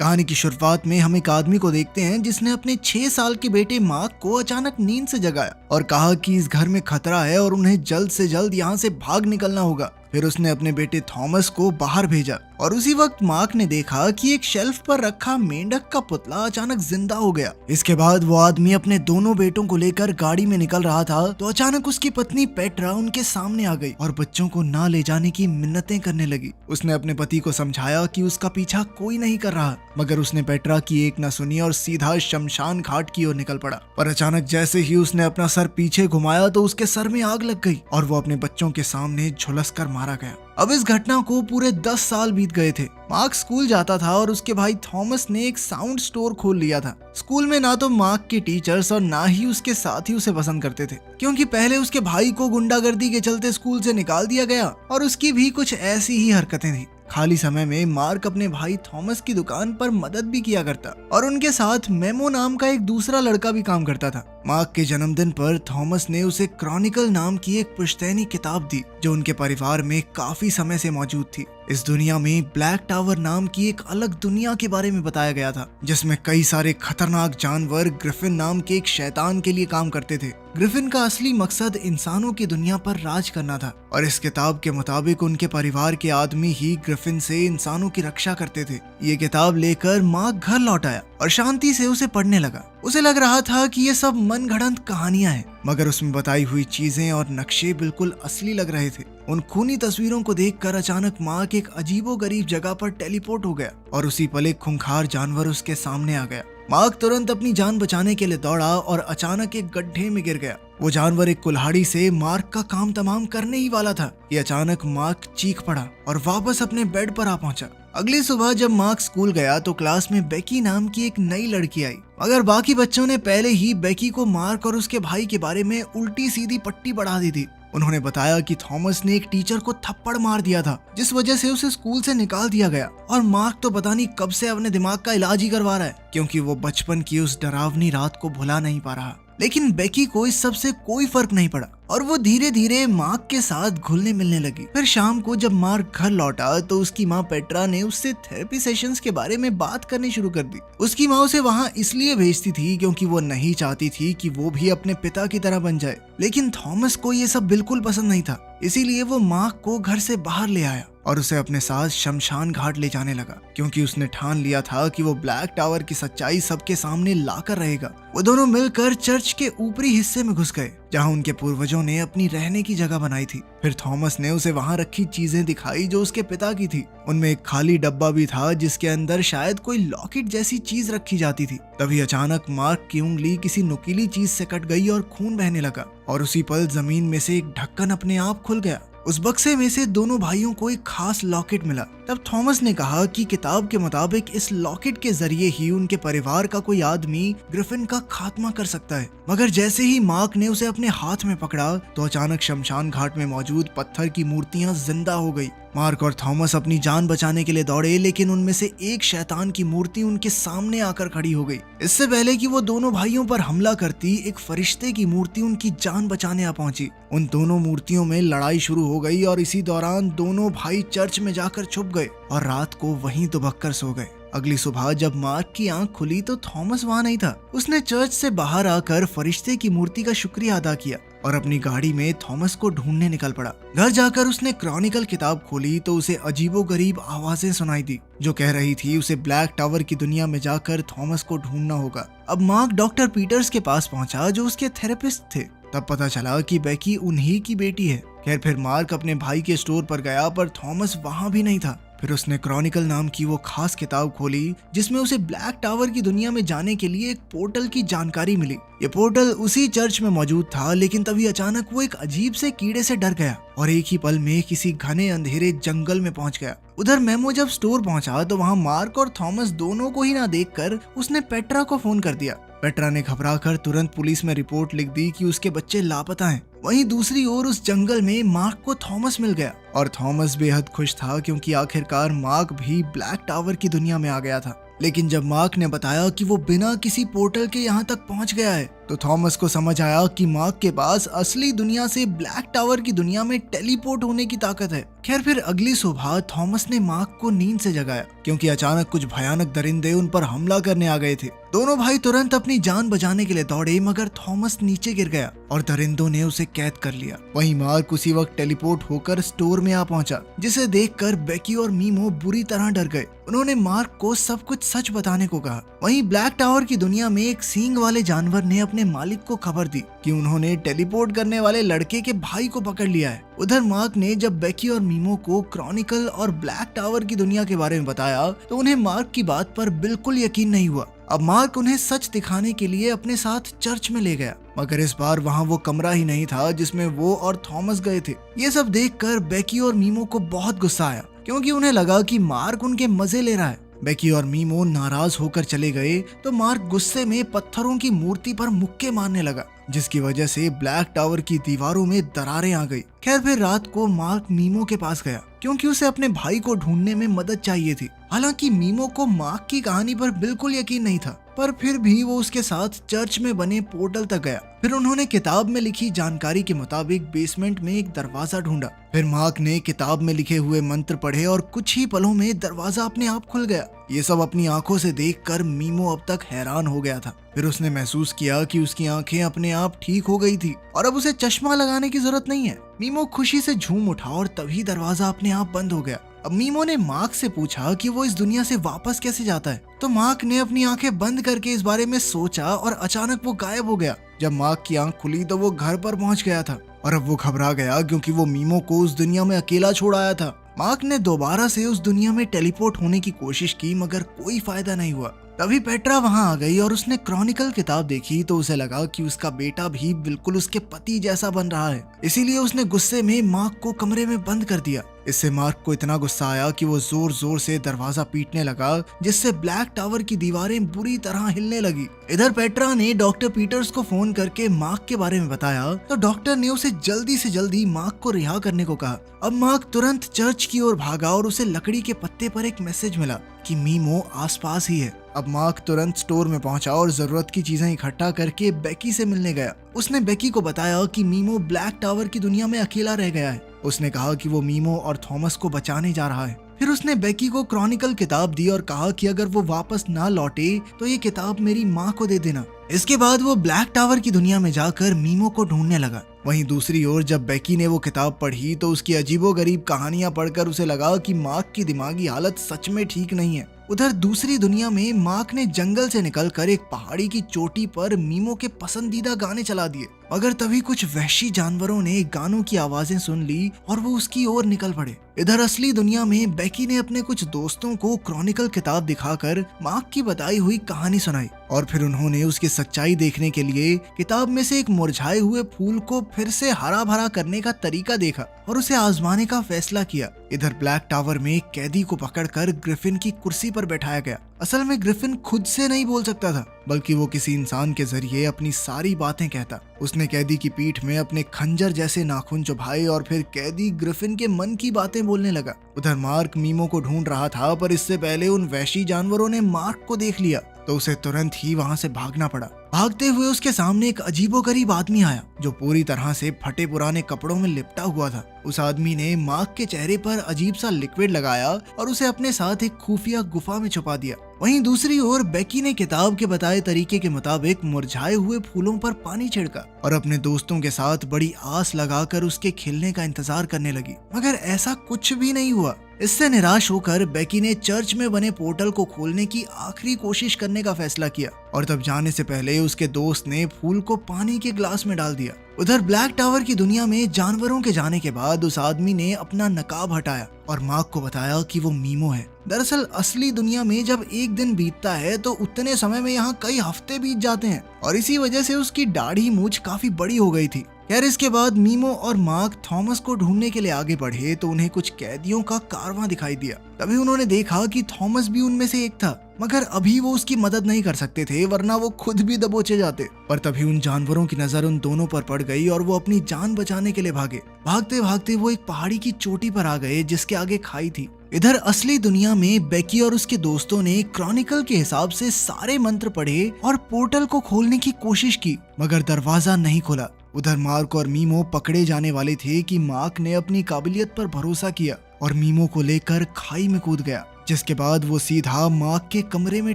कहानी की शुरुआत में हम एक आदमी को देखते हैं जिसने अपने 6 साल के बेटे मार्क को अचानक नींद से जगाया और कहा कि इस घर में खतरा है और उन्हें जल्द से जल्द यहाँ से भाग निकलना होगा। फिर उसने अपने बेटे थॉमस को बाहर भेजा और उसी वक्त मार्क ने देखा कि एक शेल्फ पर रखा मेंढक का पुतला अचानक जिंदा हो गया। इसके बाद वो आदमी अपने दोनों बेटों को लेकर गाड़ी में निकल रहा था तो अचानक उसकी पत्नी पेट्रा उनके सामने आ गई और बच्चों को ना ले जाने की मिन्नतें करने लगी। उसने अपने पति को समझाया कि उसका पीछा कोई नहीं कर रहा, मगर उसने पेट्रा की एक न सुनी और सीधा शमशान घाट की ओर निकल पड़ा। पर अचानक जैसे ही उसने अपना सर पीछे घुमाया तो उसके सर में आग लग गई और वो अपने बच्चों के सामने झुलस कर मारा गया। अब इस घटना को पूरे 10 साल बीत गए थे। मार्क स्कूल जाता था और उसके भाई थॉमस ने एक साउंड स्टोर खोल लिया था। स्कूल में ना तो मार्क के टीचर्स और ना ही उसके साथी उसे पसंद करते थे, क्योंकि पहले उसके भाई को गुंडागर्दी के चलते स्कूल से निकाल दिया गया और उसकी भी कुछ ऐसी ही हरकतें थी। खाली समय में मार्क अपने भाई थॉमस की दुकान पर मदद भी किया करता और उनके साथ मेमो नाम का एक दूसरा लड़का भी काम करता था। मार्क के जन्मदिन पर थॉमस ने उसे क्रॉनिकल नाम की एक पुश्तैनी किताब दी जो उनके परिवार में काफी समय से मौजूद थी। इस दुनिया में ब्लैक टावर नाम की एक अलग दुनिया के बारे में बताया गया था, जिसमें कई सारे खतरनाक जानवर ग्रिफिन नाम के एक शैतान के लिए काम करते थे। ग्रिफिन का असली मकसद इंसानों की दुनिया पर राज करना था और इस किताब के मुताबिक उनके परिवार के आदमी ही ग्रिफिन से इंसानों की रक्षा करते थे। ये किताब लेकर मार्क घर लौट आया और शांति से उसे पढ़ने लगा। उसे लग रहा था कि ये सब मनगढ़ंत कहानियां हैं, मगर उसमें बताई हुई चीजें और नक्शे बिल्कुल असली लग रहे थे। उन खूनी तस्वीरों को देखकर अचानक मार्क एक अजीबोगरीब जगह पर टेलीपोर्ट हो गया और उसी पल एक खूंखार जानवर उसके सामने आ गया। मार्क तुरंत अपनी जान बचाने के लिए दौड़ा और अचानक एक गड्ढे में गिर गया। वो जानवर एक कुल्हाड़ी से मार्क का काम तमाम करने ही वाला था कि अचानक मार्क चीख पड़ा और वापस अपने बेड पर आ पहुंचा। अगली सुबह जब मार्क स्कूल गया तो क्लास में बेकी नाम की एक नई लड़की आई, मगर बाकी बच्चों ने पहले ही बेकी को मार्क और उसके भाई के बारे में उल्टी सीधी पट्टी बढ़ा दी थी। उन्होंने बताया कि थॉमस ने एक टीचर को थप्पड़ मार दिया था, जिस वजह से उसे स्कूल से निकाल दिया गया और मार्क तो पता नहीं कब से अपने दिमाग का इलाज ही करवा रहा है, क्योंकि वो बचपन की उस डरावनी रात को भुला नहीं पा रहा। लेकिन बेकी को इस सब से कोई फर्क नहीं पड़ा और वो धीरे धीरे मार्क के साथ घुलने मिलने लगी। फिर शाम को जब मार्क घर लौटा तो उसकी माँ पेट्रा ने उससे थेरेपी सेशंस के बारे में बात करनी शुरू कर दी। उसकी माँ उसे वहाँ इसलिए भेजती थी क्योंकि वो नहीं चाहती थी कि वो भी अपने पिता की तरह बन जाए, लेकिन थॉमस को ये सब बिल्कुल पसंद नहीं था। इसीलिए वो मार्क को घर से बाहर ले आया और उसे अपने साथ शमशान घाट ले जाने लगा, क्योंकि उसने ठान लिया था कि वो ब्लैक टावर की सच्चाई सबके सामने लाकर रहेगा। वो दोनों मिलकर चर्च के ऊपरी हिस्से में घुस गए जहां उनके पूर्वजों ने अपनी रहने की जगह बनाई थी। फिर थॉमस ने उसे वहां रखी चीजें दिखाई जो उसके पिता की थी। उनमें एक खाली डब्बा भी था जिसके अंदर शायद कोई लॉकेट जैसी चीज रखी जाती थी। तभी अचानक मार्क की उंगली किसी नुकीली चीज से कट गई और खून बहने लगा और उसी पल जमीन में से एक ढक्कन अपने आप खुल गया। उस बक्से में से दोनों भाइयों को एक खास लॉकेट मिला। तब थॉमस ने कहा कि किताब के मुताबिक इस लॉकेट के जरिए ही उनके परिवार का कोई आदमी ग्रिफिन का खात्मा कर सकता है। मगर जैसे ही मार्क ने उसे अपने हाथ में पकड़ा तो अचानक शमशान घाट में मौजूद पत्थर की मूर्तियां जिंदा हो गई। मार्क और थॉमस अपनी जान बचाने के लिए दौड़े, लेकिन उनमें से एक शैतान की मूर्ति उनके सामने आकर खड़ी हो गई। इससे पहले कि वो दोनों भाइयों पर हमला करती, एक फरिश्ते की मूर्ति उनकी जान बचाने आ पहुंची। उन दोनों मूर्तियों में लड़ाई शुरू हो गई और इसी दौरान दोनों भाई चर्च में जाकर छुप गए और रात को वहीं दुबककर सो गए। अगली सुबह जब मार्क की आंख खुली तो थॉमस वहां नहीं था। उसने चर्च से बाहर आकर फरिश्ते की मूर्ति का शुक्रिया अदा किया और अपनी गाड़ी में थॉमस को ढूंढने निकल पड़ा। घर जाकर उसने क्रॉनिकल किताब खोली तो उसे अजीबोगरीब आवाजें सुनाई दी जो कह रही थी उसे ब्लैक टावर की दुनिया में जाकर थॉमस को ढूंढना होगा। अब मार्क डॉक्टर पीटर्स के पास पहुंचा जो उसके थेरेपिस्ट थे। तब पता चला कि बेकी उन्हीं की बेटी है। खैर फिर मार्क अपने भाई के स्टोर पर गया पर थॉमस वहां भी नहीं था। फिर उसने क्रॉनिकल नाम की वो खास किताब खोली जिसमें उसे ब्लैक टावर की दुनिया में जाने के लिए एक पोर्टल की जानकारी मिली। ये पोर्टल उसी चर्च में मौजूद था, लेकिन तभी अचानक वो एक अजीब से कीड़े से डर गया और एक ही पल में किसी घने अंधेरे जंगल में पहुंच गया। उधर मेमो जब स्टोर पहुंचा तो वहां मार्क और थॉमस दोनों को ही ना देखकर उसने पेट्रा को फोन कर दिया। पेट्रा ने घबराकर तुरंत पुलिस में रिपोर्ट लिख दी कि उसके बच्चे लापता हैं। वहीं दूसरी ओर उस जंगल में मार्क को थॉमस मिल गया और थॉमस बेहद खुश था क्योंकि आखिरकार मार्क भी ब्लैक टावर की दुनिया में आ गया था। लेकिन जब मार्क ने बताया कि वो बिना किसी पोर्टल के यहाँ तक पहुँच गया है तो थॉमस को समझ आया कि मार्क के पास असली दुनिया से ब्लैक टावर की दुनिया में टेलीपोर्ट होने की ताकत है। खैर फिर अगली सुबह थॉमस ने मार्क को नींद से जगाया क्योंकि अचानक कुछ भयानक दरिंदे उन पर हमला करने आ गए थे। दोनों भाई तुरंत अपनी जान बचाने के लिए दौड़े मगर थॉमस नीचे गिर गया और दरिंदों ने उसे कैद कर लिया। वहीं मार्क उसी वक्त टेलीपोर्ट होकर स्टोर में आ पहुंचा, जिसे देखकर बेकी और मीमो बुरी तरह डर गए। उन्होंने मार्क को सब कुछ सच बताने को कहा। वहीं ब्लैक टावर की दुनिया में एक सींग वाले जानवर ने अपने मालिक को खबर दी कि उन्होंने टेलीपोर्ट करने वाले लड़के के भाई को पकड़ लिया है। उधर मार्क ने जब बेकी और मीमो को क्रॉनिकल और ब्लैक टावर की दुनिया के बारे में बताया तो उन्हें मार्क की बात पर बिल्कुल यकीन नहीं हुआ। अब मार्क उन्हें सच दिखाने के लिए अपने साथ चर्च में ले गया, मगर इस बार वहाँ वो कमरा ही नहीं था जिसमें वो और थॉमस गए थे। ये सब देखकर बेकी और मीमो को बहुत गुस्सा आया क्योंकि उन्हें लगा कि मार्क उनके मजे ले रहा है। बेकी और मीमो नाराज होकर चले गए तो मार्क गुस्से में पत्थरों की मूर्ति पर मुक्के मारने लगा, जिसकी वजह से ब्लैक टावर की दीवारों में दरारें आ गई। खैर फिर रात को मार्क मीमो के पास गया क्योंकि उसे अपने भाई को ढूंढने में मदद चाहिए थी। हालांकि मीमो को मार्क की कहानी पर बिल्कुल यकीन नहीं था, पर फिर भी वो उसके साथ चर्च में बने पोर्टल तक गया। फिर उन्होंने किताब में लिखी जानकारी के मुताबिक बेसमेंट में एक दरवाजा ढूंढा। फिर मार्क ने किताब में लिखे हुए मंत्र पढ़े और कुछ ही पलों में दरवाजा अपने आप खुल गया। ये सब अपनी आंखों से देखकर मीमो अब तक हैरान हो गया था। फिर उसने महसूस किया कि उसकी आंखें अपने आप ठीक हो गई थी और अब उसे चश्मा लगाने की जरूरत नहीं है। मीमो खुशी से झूम उठा और तभी दरवाजा अपने आप बंद हो गया। अब मीमो ने मार्क से पूछा कि वो इस दुनिया से वापस कैसे जाता है, तो मार्क ने अपनी आंखें बंद करके इस बारे में सोचा और अचानक वो गायब हो गया। जब मार्क की आंख खुली तो वो घर पर पहुंच गया था और अब वो घबरा गया क्योंकि वो मीमो को उस दुनिया में अकेला छोड़ आया था। मार्क ने दोबारा से उस दुनिया में टेलीपोर्ट होने की कोशिश की मगर कोई फायदा नहीं हुआ। तभी पेट्रा वहां आ गई और उसने क्रॉनिकल किताब देखी तो उसे लगा कि उसका बेटा भी बिल्कुल उसके पति जैसा बन रहा है। इसीलिए उसने गुस्से में मार्क को कमरे में बंद कर दिया। इससे मार्क को इतना गुस्सा आया कि वो जोर जोर से दरवाजा पीटने लगा, जिससे ब्लैक टावर की दीवारें बुरी तरह हिलने लगी। इधर पेट्रा ने डॉक्टर पीटर्स को फोन करके मार्क के बारे में बताया तो डॉक्टर ने उसे जल्दी से जल्दी मार्क को रिहा करने को कहा। अब मार्क तुरंत चर्च की ओर भागा और उसे लकड़ी के पत्ते पर एक मैसेज मिला कि मीमो आसपास ही है। अब मार्क तुरंत स्टोर में पहुंचा और जरूरत की चीजें इकट्ठा करके बेकी से मिलने गया। उसने बेकी को बताया कि मीमो ब्लैक टावर की दुनिया में अकेला रह गया है। उसने कहा कि वो मीमो और थॉमस को बचाने जा रहा है। फिर उसने बेकी को क्रॉनिकल किताब दी और कहा कि अगर वो वापस ना लौटे तो ये किताब मेरी माँ को दे देना। इसके बाद वो ब्लैक टावर की दुनिया में जाकर मीमो को ढूंढने लगा। वहीं दूसरी ओर जब बेकी ने वो किताब पढ़ी तो उसकी अजीबोगरीब कहानियां पढ़कर उसे लगा कि मार्क की दिमागी हालत सच में ठीक नहीं है। उधर दूसरी दुनिया में मार्क ने जंगल से निकलकर एक पहाड़ी की चोटी पर मीमो के पसंदीदा गाने चला दिए, मगर तभी कुछ वहशी जानवरों ने गानों की आवाजें सुन ली और वो उसकी ओर निकल पड़े। इधर असली दुनिया में बेकी ने अपने कुछ दोस्तों को क्रॉनिकल किताब दिखाकर मार्क की बताई हुई कहानी सुनाई और फिर उन्होंने उसकी सच्चाई देखने के लिए किताब में से एक मुरझाए हुए फूल को फिर से हरा भरा करने का तरीका देखा और उसे आजमाने का फैसला किया। इधर ब्लैक टावर में एक कैदी को पकड़कर ग्रिफिन की कुर्सी पर बैठाया गया। असल में ग्रिफिन खुद से नहीं बोल सकता था, बल्कि वो किसी इंसान के जरिए अपनी सारी बातें कहता। उसने कैदी की पीठ में अपने खंजर जैसे नाखून चुभाए और फिर कैदी ग्रिफिन के मन की बातें बोलने लगा। उधर मार्क मीमो को ढूंढ रहा था, पर इससे पहले उन वहशी जानवरों ने मार्क को देख लिया तो उसे तुरंत ही वहां से भागना पड़ा। भागते हुए उसके सामने एक अजीबोगरीब आदमी आया जो पूरी तरह से फटे पुराने कपड़ों में लिपटा हुआ था। उस आदमी ने मार्क के चेहरे पर अजीब सा लिक्विड लगाया और उसे अपने साथ एक खुफिया गुफा में छुपा दिया। वहीं दूसरी ओर बेकी ने किताब के बताए तरीके के मुताबिक मुरझाए हुए फूलों पर पानी छिड़का और अपने दोस्तों के साथ बड़ी आस लगाकर उसके खिलने का इंतजार करने लगी, मगर ऐसा कुछ भी नहीं हुआ। इससे निराश होकर बेकी ने चर्च में बने पोर्टल को खोलने की आखिरी कोशिश करने का फैसला किया और तब जाने से पहले उसके दोस्त ने फूल को पानी के ग्लास में डाल दिया। उधर ब्लैक टावर की दुनिया में जानवरों के जाने के बाद उस आदमी ने अपना नकाब हटाया और मार्क को बताया कि वो मीमो है। दरअसल असली दुनिया में जब एक दिन बीतता है तो उतने समय में यहाँ कई हफ्ते बीत जाते हैं और इसी वजह से उसकी दाढ़ी मूंछ काफी बड़ी हो गई थी। खैर इसके बाद मीमो और मार्क थॉमस को ढूंढने के लिए आगे बढ़े तो उन्हें कुछ कैदियों का कारवां दिखाई दिया। तभी उन्होंने देखा कि थॉमस भी उनमें से एक था, मगर अभी वो उसकी मदद नहीं कर सकते थे वरना वो खुद भी दबोचे जाते। पर तभी उन जानवरों की नजर उन दोनों पर पड़ गई और वो अपनी जान बचाने के लिए भागे। भागते भागते वो एक पहाड़ी की चोटी पर आ गए जिसके आगे खाई थी। इधर असली दुनिया में बेकी और उसके दोस्तों ने क्रॉनिकल के हिसाब से सारे मंत्र पढ़े और पोर्टल को खोलने की कोशिश की, मगर दरवाजा नहीं खुला। उधर मार्क और मीमो पकड़े जाने वाले थे कि मार्क ने अपनी काबिलियत पर भरोसा किया और मीमो को लेकर खाई में कूद गया, जिसके बाद वो सीधा मार्क के कमरे में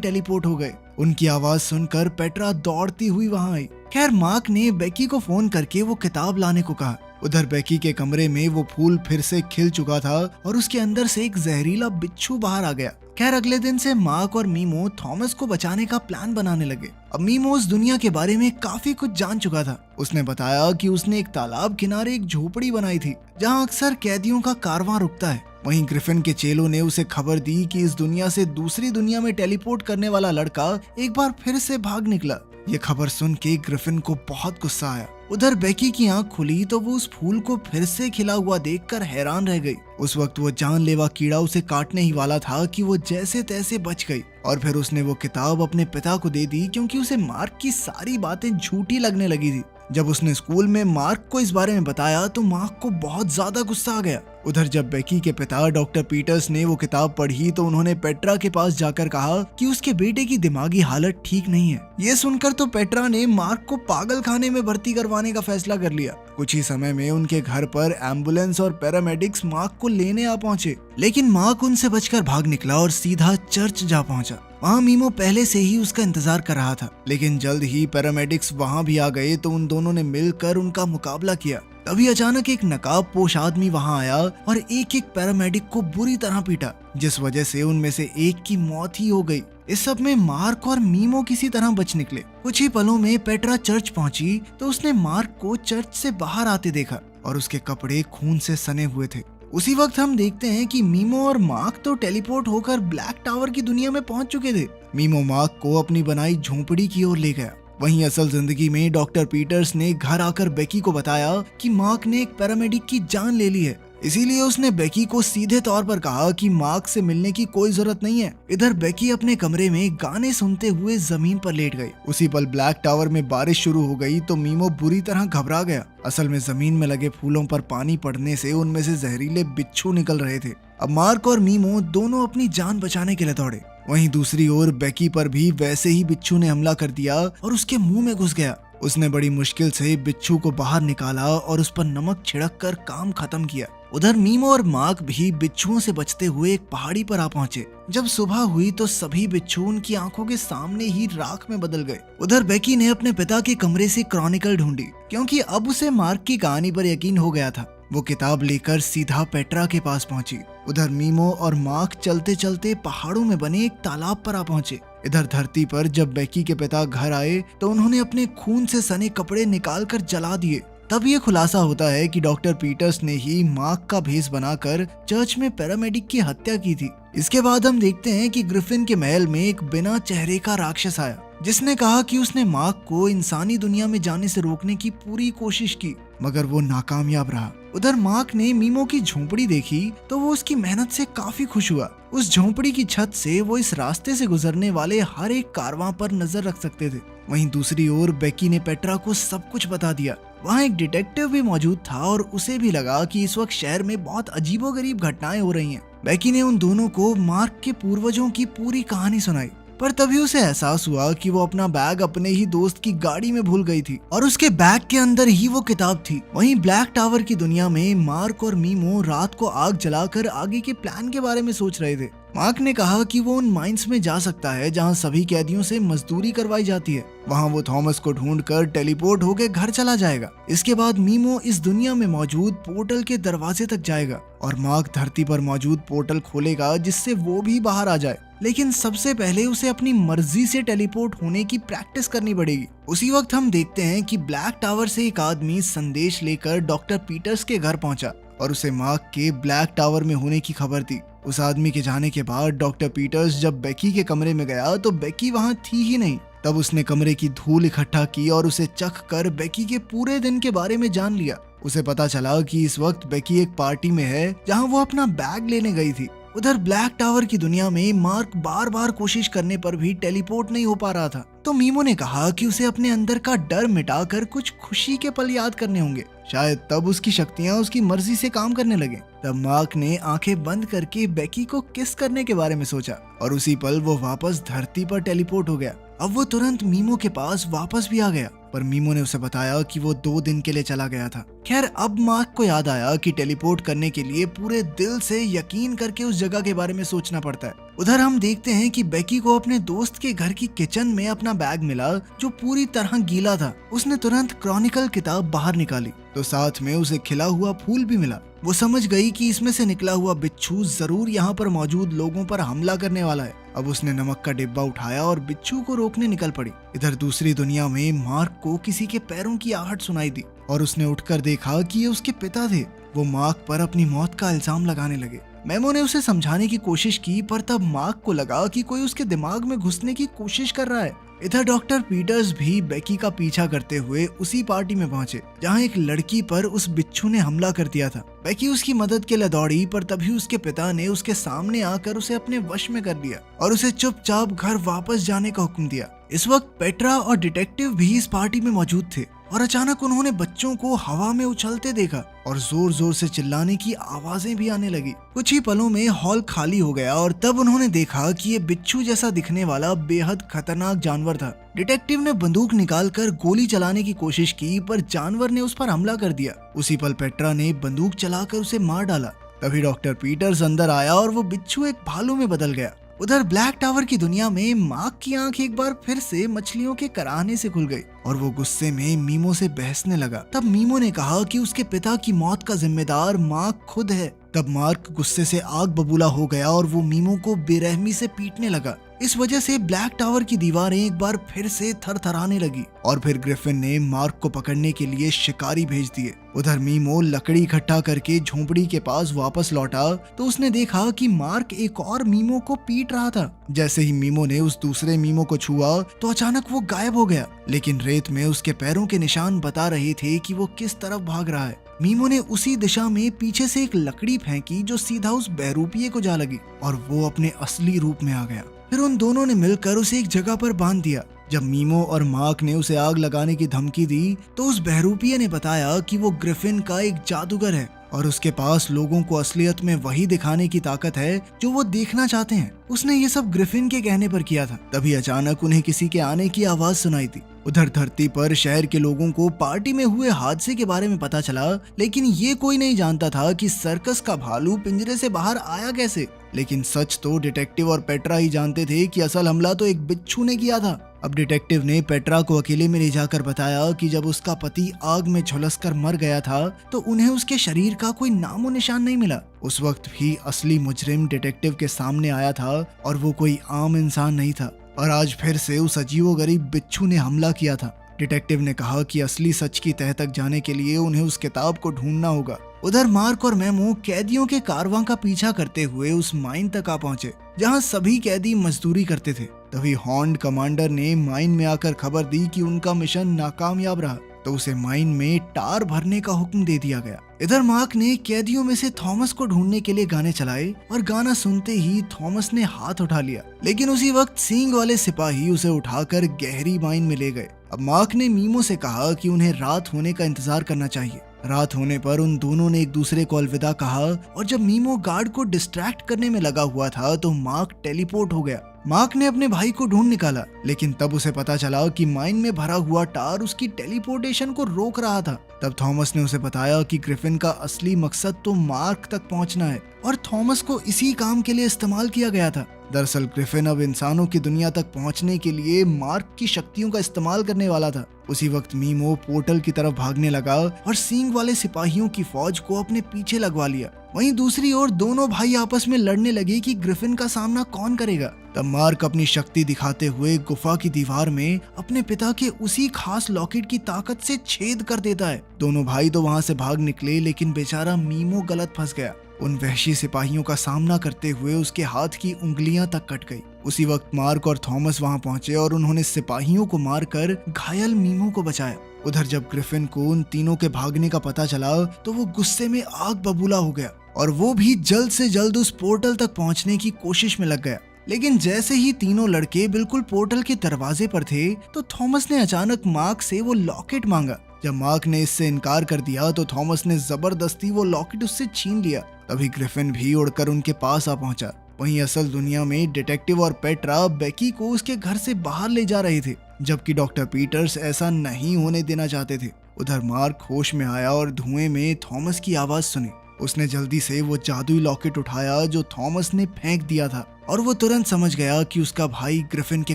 टेलीपोर्ट हो गए। उनकी आवाज सुनकर पेट्रा दौड़ती हुई वहां आई। खैर मार्क ने बेकी को फोन करके वो किताब लाने को कहा। उधर बेकी के कमरे में वो फूल फिर से खिल चुका था और उसके अंदर से एक जहरीला बिच्छू बाहर आ गया। खैर अगले दिन से मार्क और मीमो थॉमस को बचाने का प्लान बनाने लगे। अब मीमो उस दुनिया के बारे में काफी कुछ जान चुका था। उसने बताया कि उसने एक तालाब किनारे एक झोपड़ी बनाई थी जहां अक्सर कैदियों का कारवां रुकता है। वहीं ग्रिफिन के चेलों ने उसे खबर दी कि इस दुनिया से दूसरी दुनिया में टेलीपोर्ट करने वाला लड़का एक बार फिर से भाग निकला। ये खबर सुन के ग्रिफिन को बहुत गुस्सा आया। उधर बेकी की आंख खुली तो वो उस फूल को फिर से खिला हुआ देखकर हैरान रह गई। उस वक्त वो जानलेवा कीड़ा उसे काटने ही वाला था कि वो जैसे तैसे बच गई और फिर उसने वो किताब अपने पिता को दे दी क्योंकि उसे मार्क की सारी बातें झूठी लगने लगी थी। जब उसने स्कूल में मार्क को इस बारे में बताया तो मार्क को बहुत ज्यादा गुस्सा आ गया। उधर जब बेकी के पिता डॉक्टर पीटर्स ने वो किताब पढ़ी तो उन्होंने पेट्रा के पास जाकर कहा कि उसके बेटे की दिमागी हालत ठीक नहीं है। ये सुनकर तो पेट्रा ने मार्क को पागल खाने में भर्ती करवाने का फैसला कर लिया। कुछ ही समय में उनके घर पर एम्बुलेंस और पैरामेडिक्स मार्क को लेने आ पहुंचे, लेकिन मार्क उनसे बचकर भाग निकला और सीधा चर्च जा पहुंचा। वहाँ मीमो पहले से ही उसका इंतजार कर रहा था, लेकिन जल्द ही पैरामेडिक्स वहाँ भी आ गए तो उन दोनों ने मिलकर उनका मुकाबला किया। तभी अचानक एक नकाब पोश आदमी वहाँ आया और एक एक पैरामेडिक को बुरी तरह पीटा, जिस वजह से उनमें से एक की मौत ही हो गई। इस सब में मार्क और मीमो किसी तरह बच निकले। कुछ ही पलों में पेट्रा चर्च पहुंची तो उसने मार्क को चर्च से बाहर आते देखा और उसके कपड़े खून से सने हुए थे। उसी वक्त हम देखते हैं कि मीमो और मार्क तो टेलीपोर्ट होकर ब्लैक टावर की दुनिया में पहुंच चुके थे। मीमो मार्क को अपनी बनाई झोंपड़ी की ओर ले गया। वहीं असल जिंदगी में डॉक्टर पीटर्स ने घर आकर बेकी को बताया कि मार्क ने एक पैरामेडिक की जान ले ली है। इसीलिए उसने बेकी को सीधे तौर पर कहा कि मार्क से मिलने की कोई जरूरत नहीं है। इधर बेकी अपने कमरे में गाने सुनते हुए जमीन पर लेट गई। उसी पल ब्लैक टावर में बारिश शुरू हो गई तो मीमो बुरी तरह घबरा गया। असल में जमीन में लगे फूलों पर पानी पड़ने से उनमें से जहरीले बिच्छू निकल रहे थे। अब मार्क और मीमो दोनों अपनी जान बचाने के लिए दौड़े। वहीं दूसरी ओर बेकी पर भी वैसे ही बिच्छू ने हमला कर दिया और उसके मुंह में घुस गया। उसने बड़ी मुश्किल से बिच्छू को बाहर निकाला और उस पर नमक छिड़क कर काम खत्म किया। उधर मीमो और मार्क भी बिच्छुओं से बचते हुए एक पहाड़ी पर आ पहुंचे। जब सुबह हुई तो सभी बिच्छू उनकी आंखों के सामने ही राख में बदल गए। उधर बेकी ने अपने पिता के कमरे से क्रॉनिकल ढूंढी क्योंकि अब उसे मार्क की कहानी पर यकीन हो गया था। वो किताब लेकर सीधा पेट्रा के पास पहुंची। उधर मीमो और मार्क चलते चलते पहाड़ों में बने एक तालाब पर आ पहुंचे। इधर धरती पर जब बेकी के पिता घर आए तो उन्होंने अपने खून से सने कपड़े निकालकर जला दिए। तब ये खुलासा होता है कि डॉक्टर पीटर्स ने ही मार्क का भेष बनाकर चर्च में पैरामेडिक की हत्या की थी। इसके बाद हम देखते हैं कि ग्रिफिन के महल में एक बिना चेहरे का राक्षस आया जिसने कहा कि उसने मार्क को इंसानी दुनिया में जाने से रोकने की पूरी कोशिश की, मगर वो नाकामयाब रहा। उधर मार्क ने मीमो की झोंपड़ी देखी तो वो उसकी मेहनत से काफी खुश हुआ। उस झोंपड़ी की छत से वो इस रास्ते से गुजरने वाले हर एक कारवां पर नजर रख सकते थे। वहीं दूसरी ओर बेकी ने पेट्रा को सब कुछ बता दिया। वहाँ एक डिटेक्टिव भी मौजूद था और उसे भी लगा कि इस वक्त शहर में बहुत अजीबोगरीब घटनाएं हो रही हैं। बेकी ने उन दोनों को मार्क के पूर्वजों की पूरी कहानी सुनाई, पर तभी उसे एहसास हुआ कि वो अपना बैग अपने ही दोस्त की गाड़ी में भूल गई थी और उसके बैग के अंदर ही वो किताब थी। वहीं ब्लैक टावर की दुनिया में मार्क और मीमो रात को आग जलाकर आगे के प्लान के बारे में सोच रहे थे। मार्क ने कहा कि वो उन माइंस में जा सकता है जहां सभी कैदियों से मजदूरी करवाई जाती है। वहां वो थॉमस को ढूंढकर टेलीपोर्ट होकर घर चला जाएगा। इसके बाद मीमो इस दुनिया में मौजूद पोर्टल के दरवाजे तक जाएगा और मार्क धरती पर मौजूद पोर्टल खोलेगा जिससे वो भी बाहर आ जाए। लेकिन सबसे पहले उसे अपनी मर्जी से टेलीपोर्ट होने की प्रैक्टिस करनी पड़ेगी। उसी वक्त हम देखते हैं कि ब्लैक टावर से एक आदमी संदेश लेकर डॉक्टर पीटर्स के घर पहुंचा और उसे मार्क के ब्लैक टावर में होने की खबर दी। उस आदमी के जाने के बाद डॉक्टर पीटर्स जब बेकी के कमरे में गया तो बेकी वहां थी ही नहीं। तब उसने कमरे की धूल इकट्ठा की और उसे चख कर बेकी के पूरे दिन के बारे में जान लिया। उसे पता चला कि इस वक्त बेकी एक पार्टी में है जहां वो अपना बैग लेने गई थी। उधर ब्लैक टावर की दुनिया में मार्क बार बार कोशिश करने पर भी टेलीपोर्ट नहीं हो पा रहा था। तो मीमो ने कहा कि उसे अपने अंदर का डर मिटाकर कुछ खुशी के पल याद करने होंगे, शायद तब उसकी शक्तियां उसकी मर्जी से काम करने लगे। तब मार्क ने आंखें बंद करके बेकी को किस करने के बारे में सोचा और उसी पल वो वापस धरती पर टेलीपोर्ट हो गया। अब वो तुरंत मीमो के पास वापस भी आ गया, पर मीमो ने उसे बताया कि वो 2 दिन के लिए चला गया था। खैर, अब मार्क को याद आया कि टेलीपोर्ट करने के लिए पूरे दिल से यकीन करके उस जगह के बारे में सोचना पड़ता है। उधर हम देखते हैं कि बेकी को अपने दोस्त के घर की किचन में अपना बैग मिला जो पूरी तरह गीला था। उसने तुरंत क्रॉनिकल किताब बाहर निकाली तो साथ में उसे खिला हुआ फूल भी मिला। वो समझ गई कि इसमें से निकला हुआ बिच्छू जरूर यहाँ पर मौजूद लोगों पर हमला करने वाला है। अब उसने नमक का डिब्बा उठाया और बिच्छू को रोकने निकल पड़ी। इधर दूसरी दुनिया में मार्क को किसी के पैरों की आहट सुनाई दी और उसने उठकर देखा कि ये उसके पिता थे। वो मार्क पर अपनी मौत का इल्जाम लगाने लगे। मेमो ने उसे समझाने की कोशिश की, पर तब मार्क को लगा कि कोई उसके दिमाग में घुसने की कोशिश कर रहा है। इधर डॉक्टर पीटर्स भी बेकी का पीछा करते हुए उसी पार्टी में पहुंचे जहां एक लड़की पर उस बिच्छू ने हमला कर दिया था। बेकी उसकी मदद के लिए दौड़ी, पर तभी उसके पिता ने उसके सामने आकर उसे अपने वश में कर लिया और उसे चुपचाप घर वापस जाने का हुक्म दिया। इस वक्त पेट्रा और डिटेक्टिव भी इस पार्टी में मौजूद थे और अचानक उन्होंने बच्चों को हवा में उछलते देखा और जोर जोर से चिल्लाने की आवाजें भी आने लगी। कुछ ही पलों में हॉल खाली हो गया और तब उन्होंने देखा कि ये बिच्छू जैसा दिखने वाला बेहद खतरनाक जानवर था। डिटेक्टिव ने बंदूक निकालकर गोली चलाने की कोशिश की, पर जानवर ने उस पर हमला कर दिया। उसी पल पेट्रा ने बंदूक चलाकर उसे मार डाला। तभी डॉक्टर पीटर्स अंदर आया और वो बिच्छू एक भालू में बदल गया। उधर ब्लैक टावर की दुनिया में मार्क की आंख एक बार फिर से मछलियों के कराहने से खुल गई और वो गुस्से में मीमो से बहसने लगा। तब मीमो ने कहा कि उसके पिता की मौत का जिम्मेदार मार्क खुद है। तब मार्क गुस्से से आग बबूला हो गया और वो मीमो को बेरहमी से पीटने लगा। इस वजह से ब्लैक टावर की दीवारें एक बार फिर से थरथराने लगी और फिर ग्रिफिन ने मार्क को पकड़ने के लिए शिकारी भेज दिए। उधर मीमो लकड़ी इकट्ठा करके झोंपड़ी के पास वापस लौटा तो उसने देखा कि मार्क एक और मीमो को पीट रहा था। जैसे ही मीमो ने उस दूसरे मीमो को छुआ तो अचानक वो गायब हो गया, लेकिन रेत में उसके पैरों के निशान बता रहे थे कि वो किस तरफ भाग रहा है। मीमो ने उसी दिशा में पीछे से एक लकड़ी फेंकी जो सीधा उस बहरूपिये को जा लगी और वो अपने असली रूप में आ गया। फिर उन दोनों ने मिलकर उसे एक जगह पर बांध दिया। जब मीमो और मार्क ने उसे आग लगाने की धमकी दी तो उस बहरूपिये ने बताया कि वो ग्रिफिन का एक जादूगर है और उसके पास लोगों को असलियत में वही दिखाने की ताकत है जो वो देखना चाहते हैं। उसने ये सब ग्रिफिन के कहने पर किया था। तभी अचानक उन्हें किसी के आने की आवाज सुनाई दी। उधर धरती पर शहर के लोगों को पार्टी में हुए हादसे के बारे में पता चला, लेकिन ये कोई नहीं जानता था कि सर्कस का भालू पिंजरे से बाहर आया कैसे। लेकिन सच तो डिटेक्टिव और पेट्रा ही जानते थे कि असल हमला तो एक बिच्छू ने किया था। अब डिटेक्टिव ने पेट्रा को अकेले में ले जाकर बताया कि जब उसका पति आग में झुलसकर मर गया था तो उन्हें उसके शरीर का कोई नामो निशान नहीं मिला। उस वक्त भी असली मुजरिम डिटेक्टिव के सामने आया था और वो कोई आम इंसान नहीं था और आज फिर से उस अजीबोगरीब बिच्छू ने हमला किया था। डिटेक्टिव ने कहा कि असली सच की तह तक जाने के लिए उन्हें उस किताब को ढूंढना होगा। उधर मार्क और मेमो कैदियों के कारवां का पीछा करते हुए उस माइन तक आ पहुंचे जहां सभी कैदी मजदूरी करते थे। तभी हॉर्न कमांडर ने माइन में आकर खबर दी कि उनका मिशन नाकामयाब रहा तो उसे माइन में टार भरने का हुक्म दे दिया गया। इधर मार्क ने कैदियों में से थॉमस को ढूंढने के लिए गाने चलाए और गाना सुनते ही थॉमस ने हाथ उठा लिया, लेकिन उसी वक्त सींग वाले सिपाही उसे उठाकर गहरी माइन में ले गए। अब मार्क ने मीमो से कहा कि उन्हें रात होने का इंतजार करना चाहिए। रात होने पर उन दोनों ने एक दूसरे को अलविदा कहा और जब मीमो गार्ड को डिस्ट्रैक्ट करने में लगा हुआ था तो मार्क टेलीपोर्ट हो गया। मार्क ने अपने भाई को ढूंढ निकाला, लेकिन तब उसे पता चला कि माइन में भरा हुआ टार उसकी टेलीपोर्टेशन को रोक रहा था। तब थॉमस ने उसे बताया कि ग्रिफिन का असली मकसद तो मार्क तक पहुंचना है और थॉमस को इसी काम के लिए इस्तेमाल किया गया था। दरअसल ग्रिफिन अब इंसानों की दुनिया तक पहुंचने के लिए मार्क की शक्तियों का इस्तेमाल करने वाला था। उसी वक्त मीमो पोर्टल की तरफ भागने लगा और सींग वाले सिपाहियों की फौज को अपने पीछे लगवा लिया। वहीं दूसरी ओर दोनों भाई आपस में लड़ने लगे कि ग्रिफिन का सामना कौन करेगा। तब मार्क अपनी शक्ति दिखाते हुए गुफा की दीवार में अपने पिता के उसी खास लॉकेट की ताकत से छेद कर देता है। दोनों भाई तो वहां से भाग निकले, लेकिन बेचारा मीमो गलत फंस गया। उन वहशी सिपाहियों का सामना करते हुए उसके हाथ की उंगलियां तक कट गई। उसी वक्त मार्क और थॉमस वहां पहुंचे और उन्होंने सिपाहियों को मारकर घायल मीमो को बचाया। उधर जब ग्रिफिन को उन तीनों के भागने का पता चला तो वो गुस्से में आग बबूला हो गया और वो भी जल्द से जल्द उस पोर्टल तक पहुंचने की कोशिश में लग गया। लेकिन जैसे ही तीनों लड़के बिल्कुल पोर्टल के दरवाजे पर थे तो थॉमस ने अचानक मार्क से वो लॉकेट मांगा। जब मार्क ने इससे इनकार कर दिया तो थॉमस ने जबरदस्ती वो लॉकेट उससे छीन लिया। तभी ग्रिफिन भी उड़कर उनके पास आ पहुंचा। वहीं असल दुनिया में डिटेक्टिव और पेट्रा बेकी को उसके घर से बाहर ले जा रहे थे, जबकि डॉक्टर पीटर्स ऐसा नहीं होने देना चाहते थे। उधर मार्क होश में आया और धुएं में थॉमस की आवाज सुनी। उसने जल्दी से वो जादुई लॉकेट उठाया जो थॉमस ने फेंक दिया था और वो तुरंत समझ गया कि उसका भाई ग्रिफिन के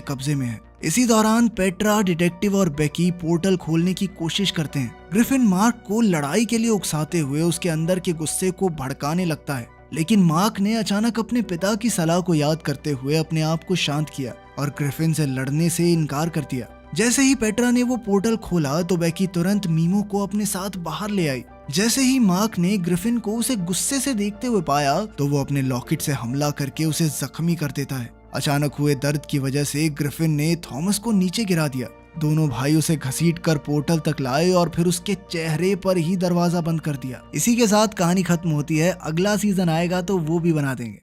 कब्जे में है। इसी दौरान पेट्रा, डिटेक्टिव और बेकी पोर्टल खोलने की कोशिश करते हैं। ग्रिफिन मार्क को लड़ाई के लिए उकसाते हुए उसके अंदर के गुस्से को भड़काने लगता है, लेकिन मार्क ने अचानक अपने पिता की सलाह को याद करते हुए अपने आप को शांत किया और ग्रिफिन से लड़ने से इनकार कर दिया। जैसे ही पेट्रा ने वो पोर्टल खोला तो बेकी तुरंत मीमो को अपने साथ बाहर ले आई। जैसे ही मार्क ने ग्रिफिन को उसे गुस्से से देखते हुए पाया तो वो अपने लॉकेट से हमला करके उसे जख्मी कर देता है। अचानक हुए दर्द की वजह से ग्रिफिन ने थॉमस को नीचे गिरा दिया। दोनों भाई उसे घसीटकर पोर्टल तक लाए और फिर उसके चेहरे पर ही दरवाजा बंद कर दिया। इसी के साथ कहानी खत्म होती है। अगला सीजन आएगा तो वो भी बना देंगे।